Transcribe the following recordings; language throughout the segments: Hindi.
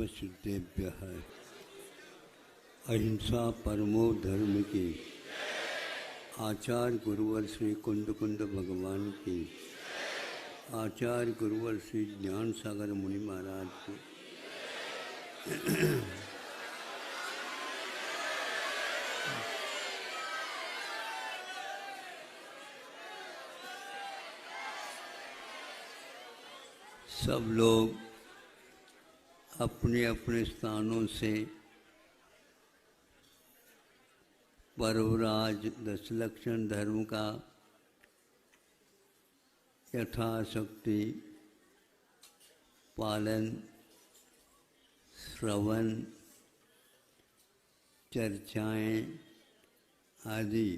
सर्वसिद्धेभ्यः। अहिंसा परमो धर्म की। आचार्य गुरुवर श्री कुंद भगवान की। आचार्य गुरुवर श्री ज्ञान सागर मुनि महाराज की। सब लोग अपने अपने स्थानों से पर्वराज दशलक्षण धर्म का यथाशक्ति पालन, श्रवण, चर्चाएं आदि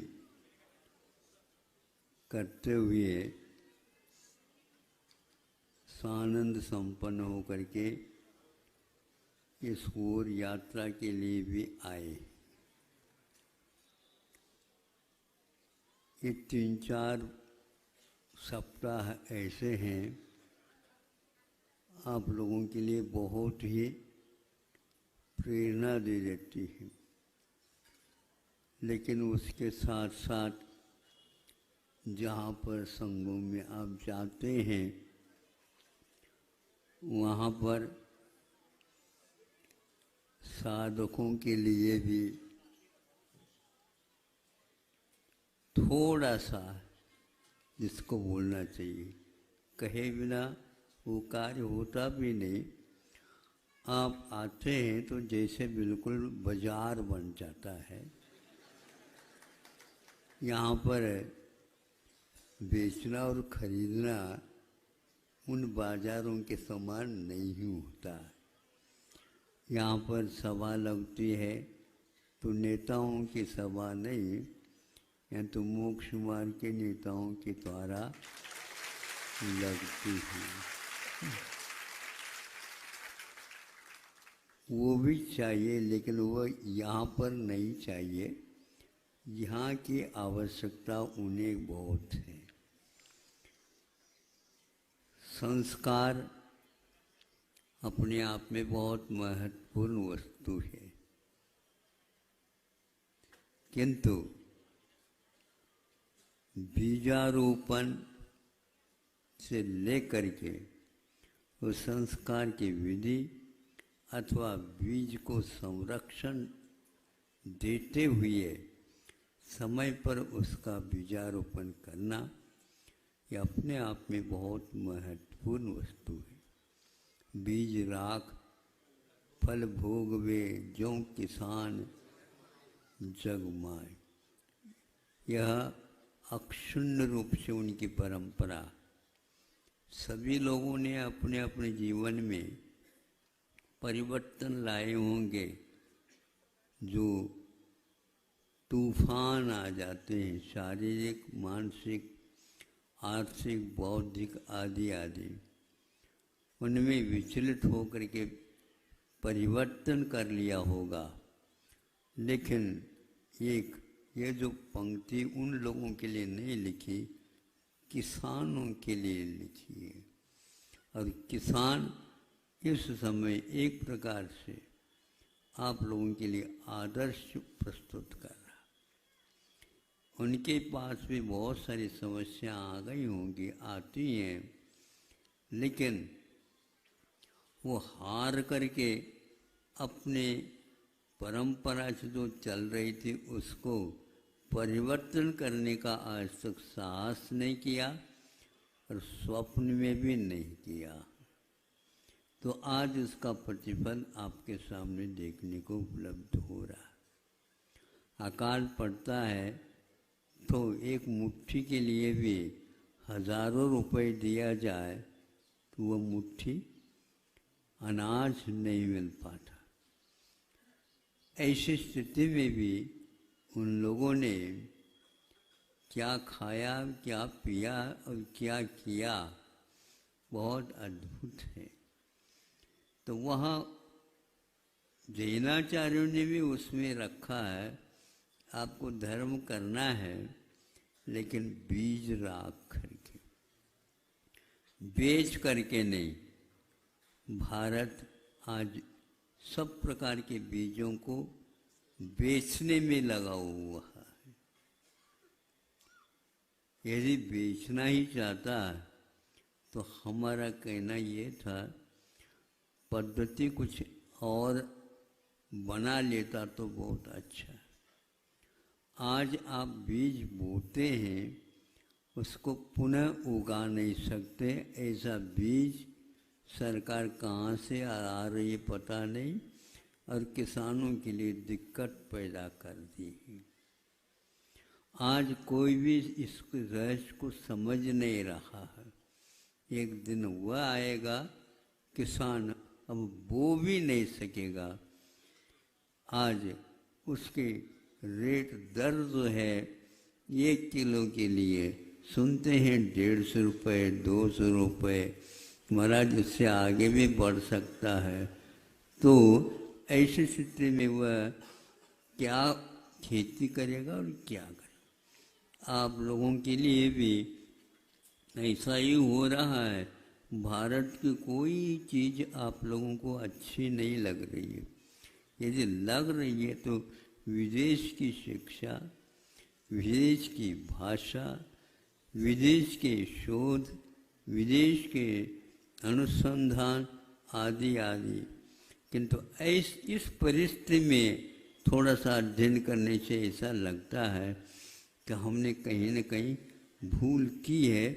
करते हुए सानंद संपन्न होकर के इस ओर यात्रा के लिए भी आए। ये 3-4 सप्ताह ऐसे हैं आप लोगों के लिए बहुत ही प्रेरणा दे देती है, लेकिन उसके साथ साथ जहाँ पर संगों में आप जाते हैं वहाँ पर साधकों के लिए भी थोड़ा सा जिसको बोलना चाहिए, कहे बिना वो कार्य होता भी नहीं। आप आते हैं तो जैसे बिल्कुल बाजार बन जाता है। यहाँ पर बेचना और खरीदना उन बाजारों के समान नहीं होता। यहाँ पर सभा लगती है तो नेताओं की सभा नहीं, या तो मोक्ष मार्ग के नेताओं के द्वारा लगती है। वो भी चाहिए, लेकिन वो यहाँ पर नहीं चाहिए। यहाँ की आवश्यकता उन्हें बहुत है। संस्कार अपने आप में बहुत महत्वपूर्ण वस्तु है, किंतु बीजारोपण से लेकर के उस संस्कार की विधि अथवा बीज को संरक्षण देते हुए समय पर उसका बीजारोपण करना, यह अपने आप में बहुत महत्वपूर्ण वस्तु है। बीज राख फल भोगवे ज्यों किसान जग माय, यह अक्षुण्ण रूप से उनकी परंपरा। सभी लोगों ने अपने अपने जीवन में परिवर्तन लाए होंगे। जो तूफान आ जाते हैं, शारीरिक, मानसिक, आर्थिक, बौद्धिक आदि आदि, उनमें विचलित होकर के परिवर्तन कर लिया होगा। लेकिन ये जो पंक्ति उन लोगों के लिए नहीं लिखी, किसानों के लिए लिखी है। और किसान इस समय एक प्रकार से आप लोगों के लिए आदर्श प्रस्तुत कर रहा। उनके पास भी बहुत सारी समस्या आ गई होंगी, आती हैं, लेकिन वो हार करके अपने परंपरा से जो चल रही थी उसको परिवर्तन करने का आज तक साहस नहीं किया और स्वप्न में भी नहीं किया। तो आज उसका प्रतिफल आपके सामने देखने को उपलब्ध हो रहा। अकाल पड़ता है तो एक मुट्ठी के लिए भी हजारों रुपए दिया जाए तो वह मुट्ठी अनाज नहीं मिल पाता। ऐसी स्थिति में भी उन लोगों ने क्या खाया, क्या पिया और क्या किया, बहुत अद्भुत है। तो वहाँ जैनाचार्यों ने भी उसमें रखा है, आपको धर्म करना है लेकिन बीज राख करके, बेच करके नहीं। भारत आज सब प्रकार के बीजों को बेचने में लगा हुआ है। यदि बेचना ही चाहता तो हमारा कहना ये था पद्धति कुछ और बना लेता तो बहुत अच्छा। आज आप बीज बोते हैं, उसको पुनः उगा नहीं सकते। ऐसा बीज सरकार कहाँ से आ रही है पता नहीं, और किसानों के लिए दिक्कत पैदा कर दी है। आज कोई भी इस रहस्य को समझ नहीं रहा है। एक दिन वह आएगा, किसान अब बो भी नहीं सकेगा। आज उसके रेट दर जो है 1 किलो के लिए सुनते हैं 150 रुपये, 200 रुपये, महाराज उससे आगे भी बढ़ सकता है। तो ऐसी स्थिति में वह क्या खेती करेगा और क्या करेगा। आप लोगों के लिए भी ऐसा ही हो रहा है। भारत की कोई चीज़ आप लोगों को अच्छी नहीं लग रही है। यदि लग रही है तो विदेश की शिक्षा, विदेश की भाषा, विदेश के शोध, विदेश के अनुसंधान आदि आदि। किंतु इस परिस्थिति में थोड़ा सा अध्ययन करने से ऐसा लगता है कि हमने कहीं न कहीं भूल की है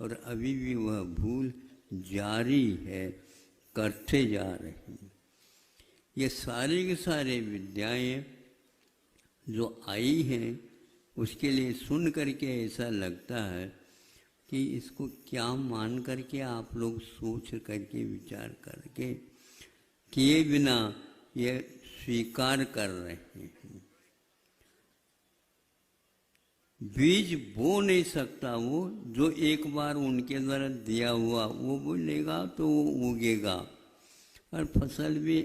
और अभी भी वह भूल जारी है, करते जा रहे हैं। ये सारे के सारे विद्याएं जो आई हैं उसके लिए सुन करके ऐसा लगता है कि इसको क्या मान करके आप लोग सोच करके विचार करके किए बिना ये स्वीकार कर रहे हैं। बीज बो नहीं सकता वो, जो एक बार उनके द्वारा दिया हुआ वो बोलेगा तो वो उगेगा, और फसल भी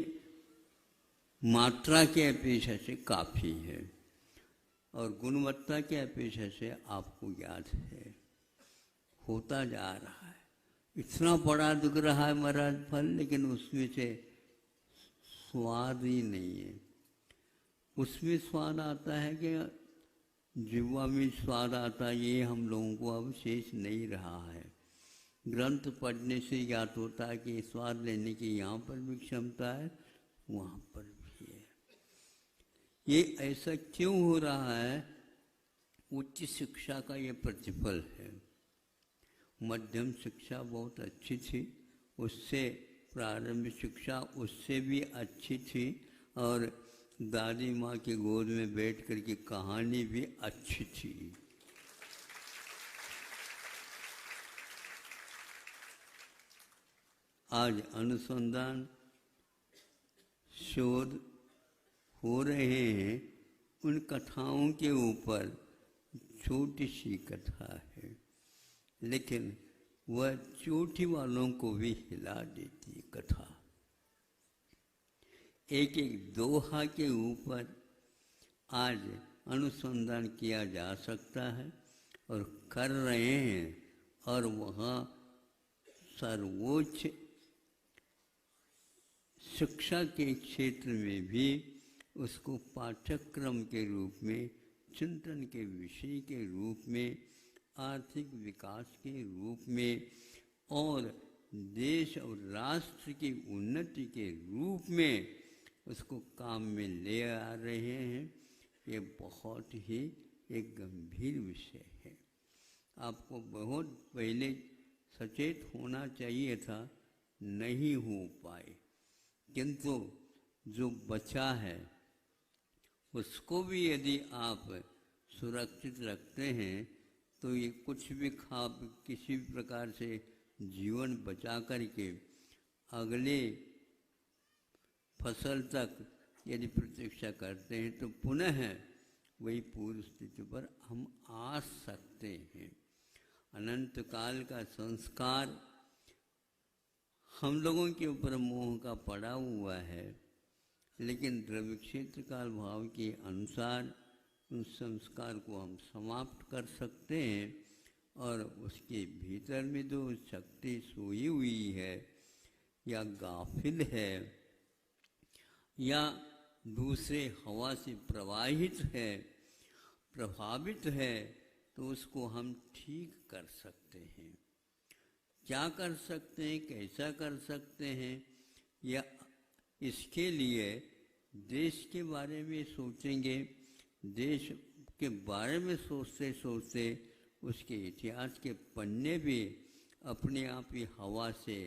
मात्रा के अपेक्षा से काफ़ी है और गुणवत्ता के अपेक्षा से आपको याद है होता जा रहा है। इतना बड़ा दिख रहा है महाराज फल, लेकिन उसमें से स्वाद ही नहीं है। उसमें स्वाद आता है कि जीवा में स्वाद आता है, ये हम लोगों को अब शेष नहीं रहा है। ग्रंथ पढ़ने से याद होता है कि स्वाद लेने की यहाँ पर भी क्षमता है, वहाँ पर भी है। ये ऐसा क्यों हो रहा है? उच्च शिक्षा का ये प्रतिफल है। मध्यम शिक्षा बहुत अच्छी थी, उससे प्रारंभिक शिक्षा उससे भी अच्छी थी, और दादी माँ की गोद में बैठ कर की कहानी भी अच्छी थी। आज अनुसंधान शोध हो रहे हैं उन कथाओं के ऊपर। छोटी सी कथा है, लेकिन वह चोटी वालों को भी हिला देती कथा। एक एक दोहा के ऊपर आज अनुसंधान किया जा सकता है और कर रहे हैं, और वहाँ सर्वोच्च शिक्षा के क्षेत्र में भी उसको पाठ्यक्रम के रूप में, चिंतन के विषय के रूप में, आर्थिक विकास के रूप में और देश और राष्ट्र की उन्नति के रूप में उसको काम में ले आ रहे हैं। ये बहुत ही एक गंभीर विषय है। आपको बहुत पहले सचेत होना चाहिए था, नहीं हो पाए। किंतु जो बचा है उसको भी यदि आप सुरक्षित रखते हैं तो ये कुछ भी खा किसी भी प्रकार से जीवन बचा करके अगले फसल तक यदि प्रतीक्षा करते हैं तो पुनः वही पूर्व स्थिति पर हम आ सकते हैं। अनंत काल का संस्कार हम लोगों के ऊपर मोह का पड़ा हुआ है, लेकिन द्रव्य क्षेत्र काल भाव के अनुसार उस संस्कार को हम समाप्त कर सकते हैं, और उसके भीतर में जो शक्ति सोई हुई है या गाफिल है या दूसरे हवा से प्रभावित है तो उसको हम ठीक कर सकते हैं। क्या कर सकते हैं, कैसा कर सकते हैं, या इसके लिए देश के बारे में सोचेंगे। देश के बारे में सोचते सोचते उसके इतिहास के पन्ने भी अपने आप ही हवा से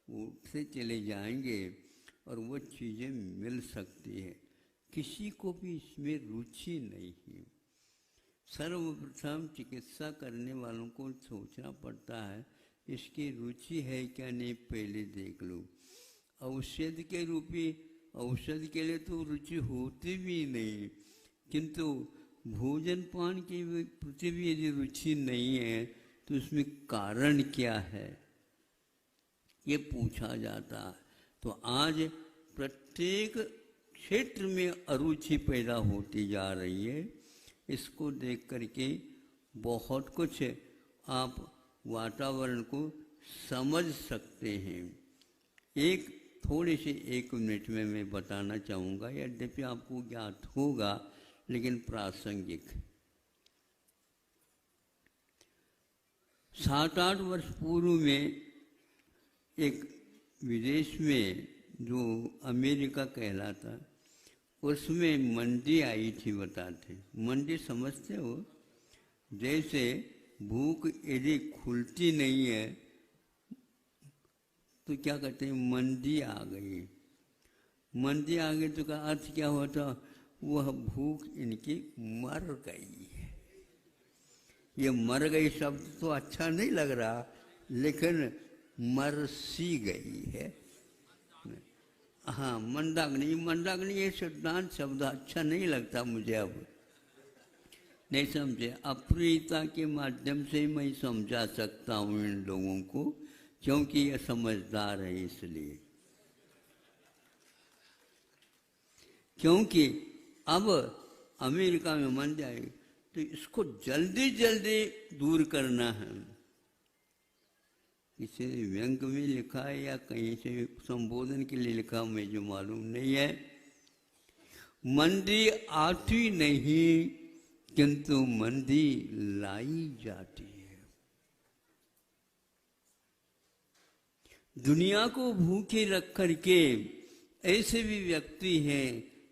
उठते चले जाएंगे और वो चीज़ें मिल सकती है। किसी को भी इसमें रुचि नहीं है। सर्वप्रथम चिकित्सा करने वालों को सोचना पड़ता है इसकी रुचि है क्या नहीं, पहले देख लो। औषध के रूपी औषध के लिए तो रुचि होती भी नहीं, किंतु भोजन पान के प्रति भी यदि रुचि नहीं है तो उसमें कारण क्या है ये पूछा जाता है। तो आज प्रत्येक क्षेत्र में अरुचि पैदा होती जा रही है। इसको देख करके बहुत कुछ आप वातावरण को समझ सकते हैं। एक थोड़ी सी 1 मिनट में मैं बताना चाहूँगा, यद्यपि आपको ज्ञात होगा लेकिन प्रासंगिक। 7-8 वर्ष पूर्व में एक विदेश में जो अमेरिका कहलाता, उसमें मंदी आई थी। बताते मंदी समझते हो? जैसे भूख यदि खुलती नहीं है तो क्या कहते हैं, मंदी आ गई। मंदी आ गई तो का अर्थ क्या होता, वह भूख इनकी मर गई है। ये मर गई शब्द तो अच्छा नहीं लग रहा, लेकिन मर सी गई है। हाँ, मंदाग्नि ये सिद्धांत शब्द अच्छा नहीं लगता मुझे। अब नहीं समझे, अप्रियता के माध्यम से मैं समझा सकता हूँ इन लोगों को, क्योंकि ये समझदार है। इसलिए क्योंकि अब अमेरिका में मंदी आई तो इसको जल्दी जल्दी दूर करना है। किसी व्यंग में लिखा है या कहीं से संबोधन के लिए लिखा, मुझे मालूम नहीं है। मंदी आती नहीं किंतु मंदी लाई जाती है। दुनिया को भूखे रख करके ऐसे भी व्यक्ति हैं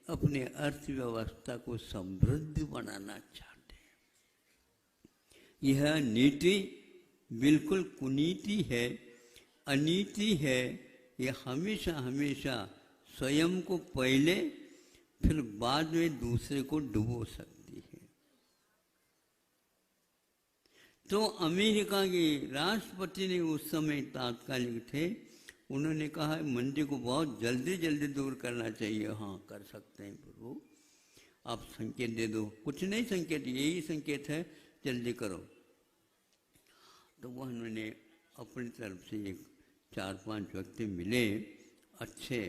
अपने अर्थव्यवस्था को समृद्ध बनाना चाहते हैं। यह नीति बिल्कुल कुनीति है, अनीति है। यह हमेशा हमेशा स्वयं को पहले फिर बाद में दूसरे को डुबो सकती है। तो अमेरिका के राष्ट्रपति ने उस समय तात्कालिक थे, उन्होंने कहा मंदी को बहुत जल्दी जल्दी दूर करना चाहिए। हाँ, कर सकते हैं प्रभु, आप संकेत दे दो। कुछ नहीं संकेत, यही संकेत है, जल्दी करो। तो वह उन्होंने अपनी तरफ से एक 4-5 व्यक्ति मिले, अच्छे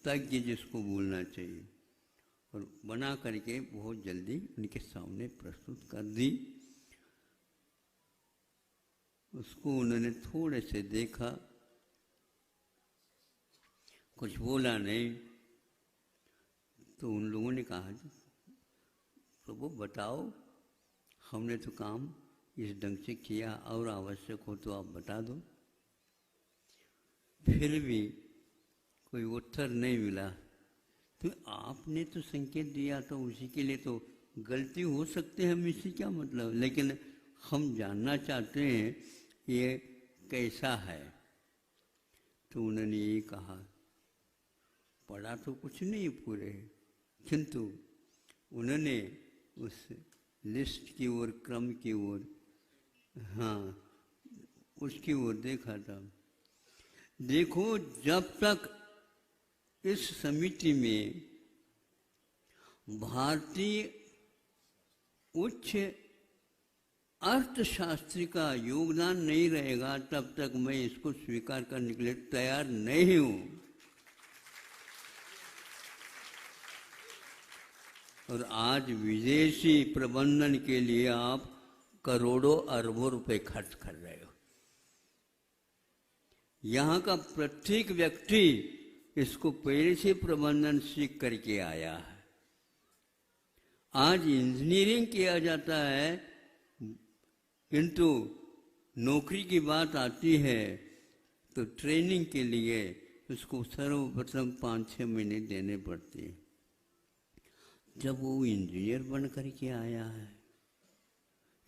तज्ञ जिसको बोलना चाहिए, और बना करके बहुत जल्दी उनके सामने प्रस्तुत कर दी। उसको उन्होंने थोड़े से देखा, कुछ बोला नहीं। तो उन लोगों ने कहा प्रभु बताओ, हमने तो काम इस ढंग से किया, और आवश्यक हो तो आप बता दो। फिर भी कोई उत्तर नहीं मिला। तो आपने तो संकेत दिया तो उसी के लिए तो गलती हो सकती है, हम इससे क्या मतलब, लेकिन हम जानना चाहते हैं ये कैसा है। तो उन्होंने ये कहा, पढ़ा तो कुछ नहीं पूरे, किंतु उन्होंने उस लिस्ट की ओर, क्रम की ओर, हाँ उसकी ओर देखा था। देखो, जब तक इस समिति में भारतीय उच्च अर्थशास्त्री का योगदान नहीं रहेगा, तब तक मैं इसको स्वीकार करने के लिए तैयार नहीं हूं। और आज विदेशी प्रबंधन के लिए आप करोड़ों अरबों रुपए खर्च कर रहे हो। यहाँ का प्रत्येक व्यक्ति इसको पहले से प्रबंधन सीख करके आया है। आज इंजीनियरिंग किया जाता है, किंतु नौकरी की बात आती है तो ट्रेनिंग के लिए उसको सर्वप्रथम 5-6 महीने देने पड़ते हैं। जब वो इंजीनियर बन करके आया है,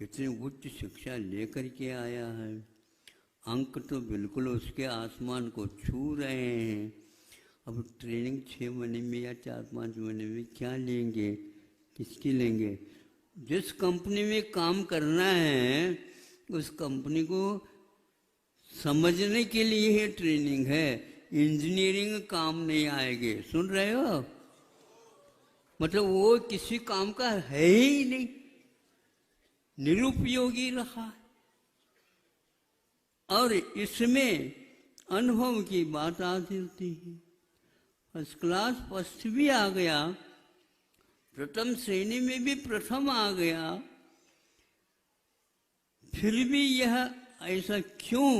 इतनी उच्च शिक्षा लेकर के आया है, अंक तो बिल्कुल उसके आसमान को छू रहे हैं। अब ट्रेनिंग 6 महीने में या 4-5 महीने में क्या लेंगे, किसकी लेंगे? जिस कंपनी में काम करना है उस कंपनी को समझने के लिए ही ट्रेनिंग है। इंजीनियरिंग काम नहीं आएगी। सुन रहे हो? मतलब वो किसी काम का है ही नहीं, निरुपयोगी रहा। और इसमें अनुभव की बात आती होती है। फर्स्ट क्लास फर्स्ट भी आ गया, प्रथम श्रेणी में भी प्रथम आ गया, फिर भी यह ऐसा क्यों,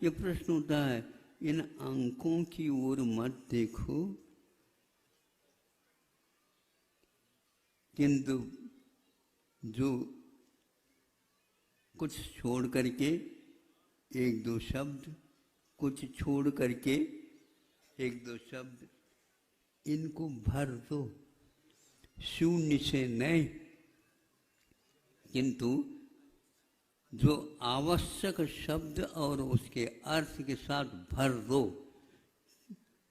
ये प्रश्न होता है। इन अंकों की ओर मत देखो, किंतु जो कुछ छोड़ करके 1-2 शब्द, कुछ छोड़ करके 1-2 शब्द, इनको भर दो, शून्य से नहीं, किंतु जो आवश्यक शब्द और उसके अर्थ के साथ भर दो।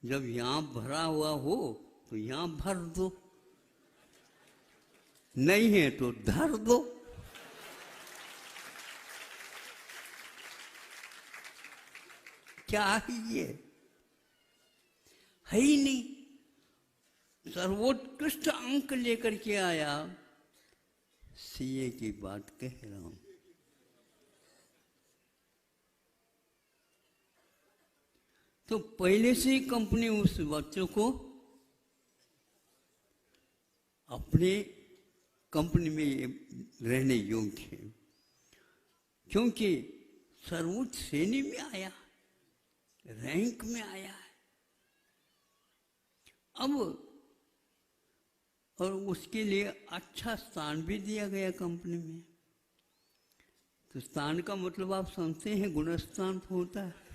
जब यहाँ भरा हुआ हो तो यहाँ भर दो, नहीं है तो धर दो। क्या है ये? है ही नहीं। सर्वोत्कृष्ट अंक लेकर के आया, सीए की बात कह रहा हूं। तो पहले से ही कंपनी उस बच्चों को अपने कंपनी में रहने योग्य है, क्योंकि सर्वोच्च श्रेणी में आया, रैंक में आया है। अब और उसके लिए अच्छा स्थान भी दिया गया कंपनी में। तो स्थान का मतलब आप समझते हैं, गुणस्थान तो होता है।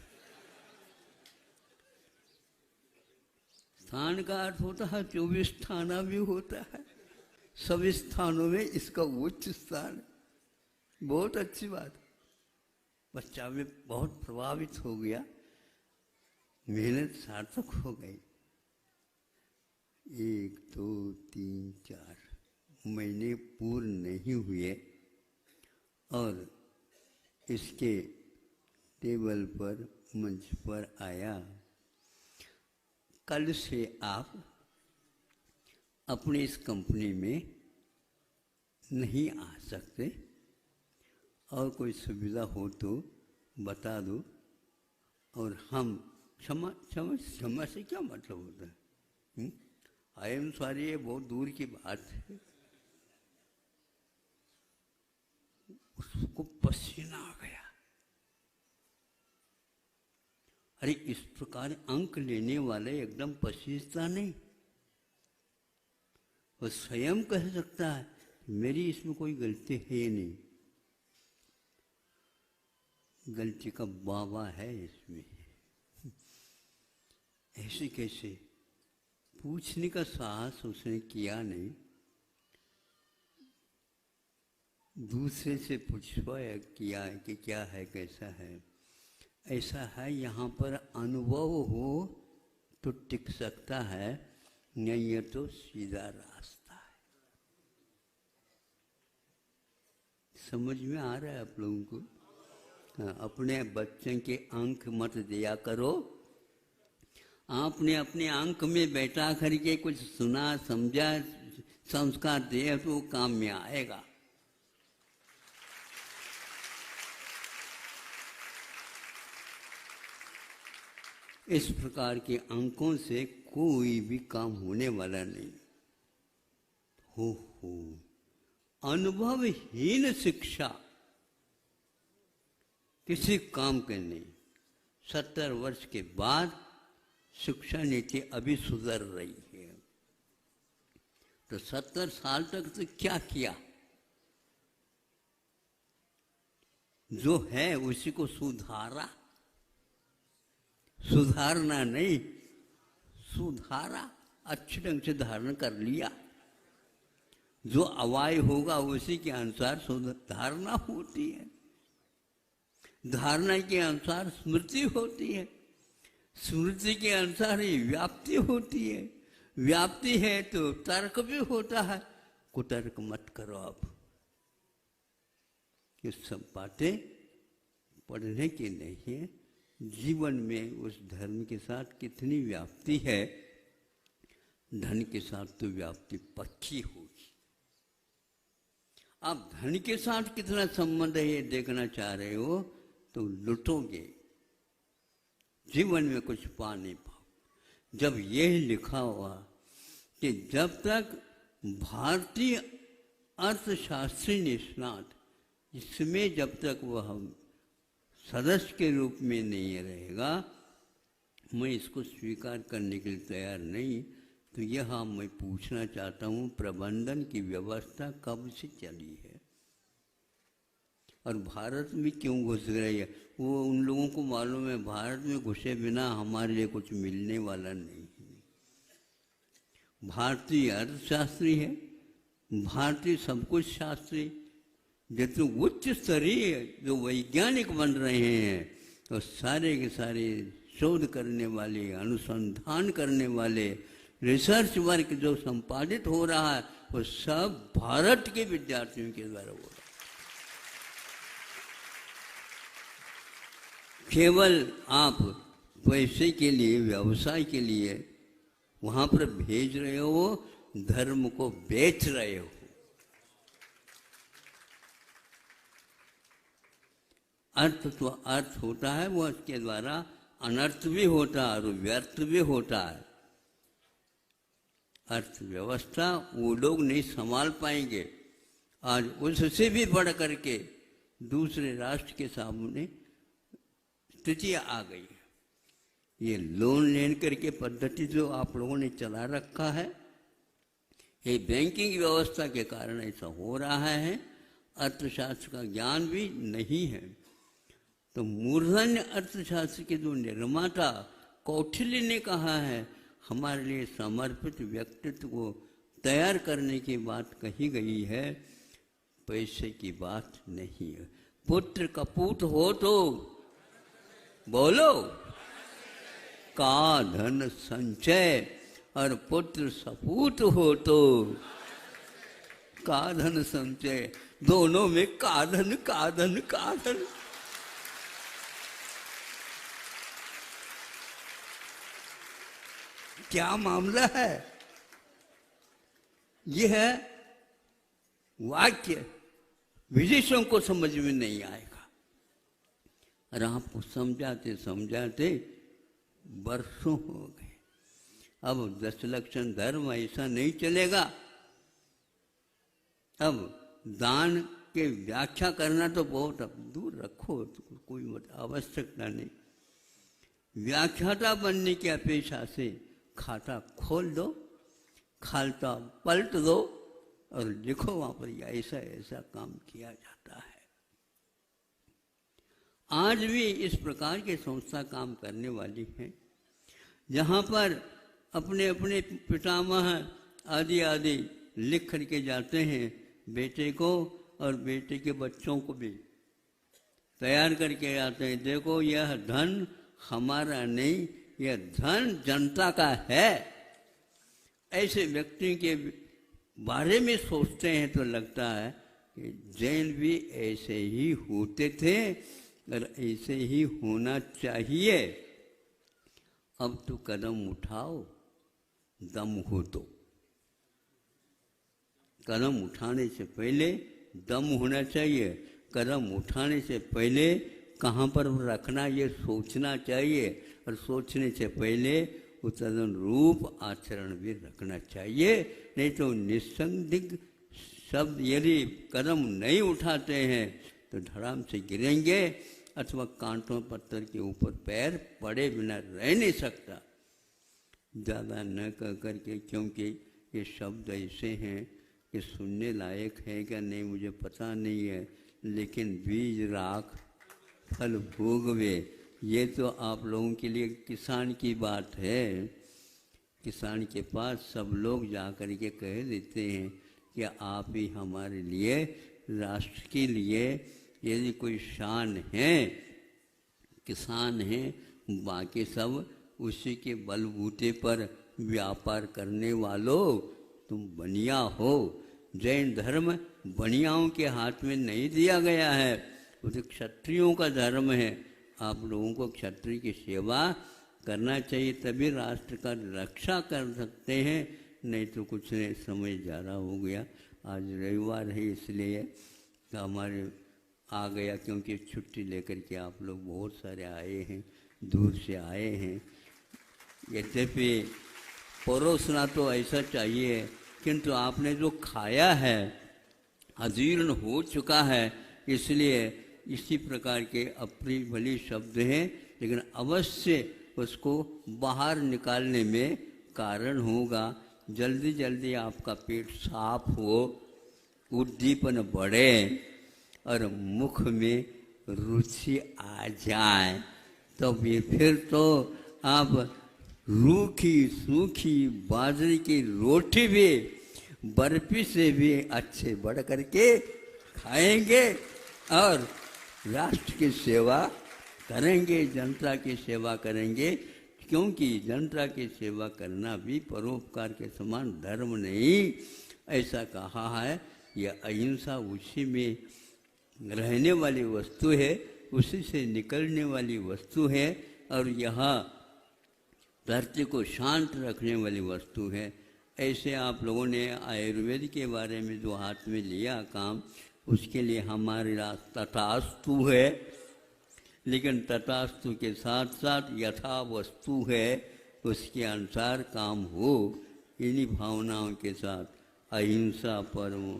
स्थान का अर्थ होता है 24 थाना भी होता है। सभी स्थानों में इसका उच्च स्थान। बहुत अच्छी बात। बच्चा भी बहुत प्रभावित हो गया, मेहनत सार्थक हो गई। 1, 2, 3, 4 महीने पूर्ण नहीं हुए और इसके टेबल पर, मंच पर आया, कल से आप अपनी इस कंपनी में नहीं आ सकते, और कोई सुविधा हो तो बता दो। और हम क्षमा से क्या मतलब होता है? आई एम सॉरी, ये बहुत दूर की बात है। उसको पसीना आ गया। अरे इस प्रकार अंक लेने वाले एकदम पसीजता नहीं, वो स्वयं कह सकता है मेरी इसमें कोई गलती है नहीं। गलती का बाबा है इसमें। ऐसे कैसे? पूछने का साहस उसने किया नहीं, दूसरे से पूछवाया किया कि क्या है, कैसा है। ऐसा है, यहाँ पर अनुभव हो तो टिक सकता है, नहीं है तो सीधा रास्ता है। समझ में आ रहा है आप लोगों को? अपने बच्चों के अंक मत दिया करो। आपने अपने अंक में बैठा करके कुछ सुना, समझा, संस्कार दिया तो काम में आएगा। इस प्रकार के अंकों से कोई भी काम होने वाला नहीं। हो अनुभवहीन शिक्षा किसी काम के नहीं। 70 वर्ष के बाद शिक्षा नीति अभी सुधर रही है। तो 70 साल तक तो क्या किया? जो है उसी को सुधारा, सुधारना नहीं, सुधारा, अच्छे ढंग से धारण कर लिया। जो अवाय होगा उसी के अनुसार धारणा होती है, धारणा के अनुसार स्मृति होती है, स्मृति के अनुसार ही व्याप्ति होती है, व्याप्ति है तो तर्क भी होता है। कुतर्क मत करो आप। ये सब बातें पढ़ने की नहीं है। जीवन में उस धर्म के साथ कितनी व्याप्ति है, धन के साथ तो व्याप्ति पक्की होगी। आप धन के साथ कितना संबंध है ये देखना चाह रहे हो तो लुटोगे, जीवन में कुछ पा नहीं पाओ। जब यह लिखा हुआ कि जब तक भारतीय अर्थशास्त्री निष्णात इसमें जब तक वह सदस्य के रूप में नहीं रहेगा, मैं इसको स्वीकार करने के लिए तैयार नहीं। तो यह मैं पूछना चाहता हूँ, प्रबंधन की व्यवस्था कब से चली है और भारत में क्यों घुस रही है? वो उन लोगों को मालूम है भारत में घुसे बिना हमारे लिए कुछ मिलने वाला नहीं है। भारतीय अर्थशास्त्री है, भारतीय सब कुछ शास्त्री, जितने उच्च स्तरीय जो वैज्ञानिक बन रहे हैं तो सारे के सारे शोध करने वाले, अनुसंधान करने वाले, रिसर्च वर्क जो संपादित हो रहा है वो सब भारत के विद्यार्थियों के द्वारा हो रहा है। केवल आप पैसे के लिए, व्यवसाय के लिए वहां पर भेज रहे हो, धर्म को बेच रहे हो। अर्थ तो अर्थ होता है, वो उसके द्वारा अनर्थ भी होता है और व्यर्थ भी होता है। अर्थव्यवस्था वो लोग नहीं संभाल पाएंगे। आज उससे भी बढ़ करके दूसरे राष्ट्र के सामने स्थितियाँ आ गई है। ये लोन लेन करके पद्धति जो आप लोगों ने चला रखा है, ये बैंकिंग व्यवस्था के कारण ऐसा हो रहा है। अर्थशास्त्र का ज्ञान भी नहीं है। तो मूर्धन्य अर्थशास्त्र के जो निर्माता कौटिल्य ने कहा है, हमारे लिए समर्पित व्यक्तित्व को तैयार करने की बात कही गई है, पैसे की बात नहीं है। पुत्र कपूत हो तो बोलो, का धन संचय, और पुत्र सपूत हो तो का धन संचय। दोनों में का धन, का धन, का धन। क्या मामला है? यह वाक्य विदेशों को समझ में नहीं आएगा और आपको समझाते समझाते वर्षों हो गए। अब 10 लक्षण धर्म ऐसा नहीं चलेगा। अब दान के व्याख्या करना तो बहुत दूर रखो, तो कोई आवश्यकता नहीं। व्याख्याता बनने की अपेक्षा से खाता खोल दो, खालता पलट दो और लिखो वहां पर ऐसा ऐसा काम किया जाता है। आज भी इस प्रकार के संस्था काम करने वाली हैं, जहाँ पर अपने अपने पितामह आदि आदि लिख करके जाते हैं, बेटे को और बेटे के बच्चों को भी तैयार करके जाते हैं। देखो यह धन हमारा नहीं, यह धन जनता का है। ऐसे व्यक्ति के बारे में सोचते हैं तो लगता है कि जैन भी ऐसे ही होते थे और ऐसे ही होना चाहिए। अब तो कदम उठाओ, दम हो तो। कदम उठाने से पहले दम होना चाहिए। कदम उठाने से पहले कहाँ पर रखना ये सोचना चाहिए और सोचने से पहले तदन रूप आचरण भी रखना चाहिए। नहीं तो निस्संदिग्ध शब्द यदि कदम नहीं उठाते हैं तो धड़ाम से गिरेंगे अथवा कांटों पत्थर के ऊपर पैर पड़े बिना रह नहीं सकता। ज़्यादा न कह करके, क्योंकि ये शब्द ऐसे हैं कि सुनने लायक है क्या नहीं मुझे पता नहीं है, लेकिन बीज राख फल भोगवे, ये तो आप लोगों के लिए किसान की बात है। किसान के पास सब लोग जा कर के कह देते हैं कि आप ही हमारे लिए, राष्ट्र के लिए यदि कोई शान है, किसान है, बाकी सब उसी के बलबूते पर व्यापार करने वालों तुम बनिया हो। जैन धर्म बनियाओं के हाथ में नहीं दिया गया है, वो तो क्षत्रियों का धर्म है। आप लोगों को क्षत्रिय की सेवा करना चाहिए, तभी राष्ट्र का रक्षा कर सकते हैं, नहीं तो कुछ नहीं। समय ज़्यादा हो गया, आज रविवार है इसलिए तो हमारे आ गया, क्योंकि छुट्टी लेकर के आप लोग बहुत सारे आए हैं, दूर से आए हैं। यद्यपि परोसना तो ऐसा चाहिए, किंतु आपने जो खाया है अजीर्ण हो चुका है, इसलिए इसी प्रकार के अपनी भली शब्द हैं, लेकिन अवश्य उसको बाहर निकालने में कारण होगा। जल्दी जल्दी आपका पेट साफ हो, उद्दीपन बढ़े और मुख में रुचि आ जाए, तो फिर तो आप रूखी सूखी बाजरे की रोटी भी बर्फी से भी अच्छे बढ़ करके खाएंगे और राष्ट्र की सेवा करेंगे, जनता की सेवा करेंगे, क्योंकि जनता की सेवा करना भी परोपकार के समान धर्म नहीं, ऐसा कहा है। यह अहिंसा उसी में रहने वाली वस्तु है, उसी से निकलने वाली वस्तु है, और यह धरती को शांत रखने वाली वस्तु है। ऐसे आप लोगों ने आयुर्वेद के बारे में जो हाथ में लिया काम, उसके लिए हमारे तथास्तु है, लेकिन तथास्तु के साथ साथ यथा वस्तु है, उसके अनुसार काम हो, इन्हीं भावनाओं के साथ अहिंसा परमो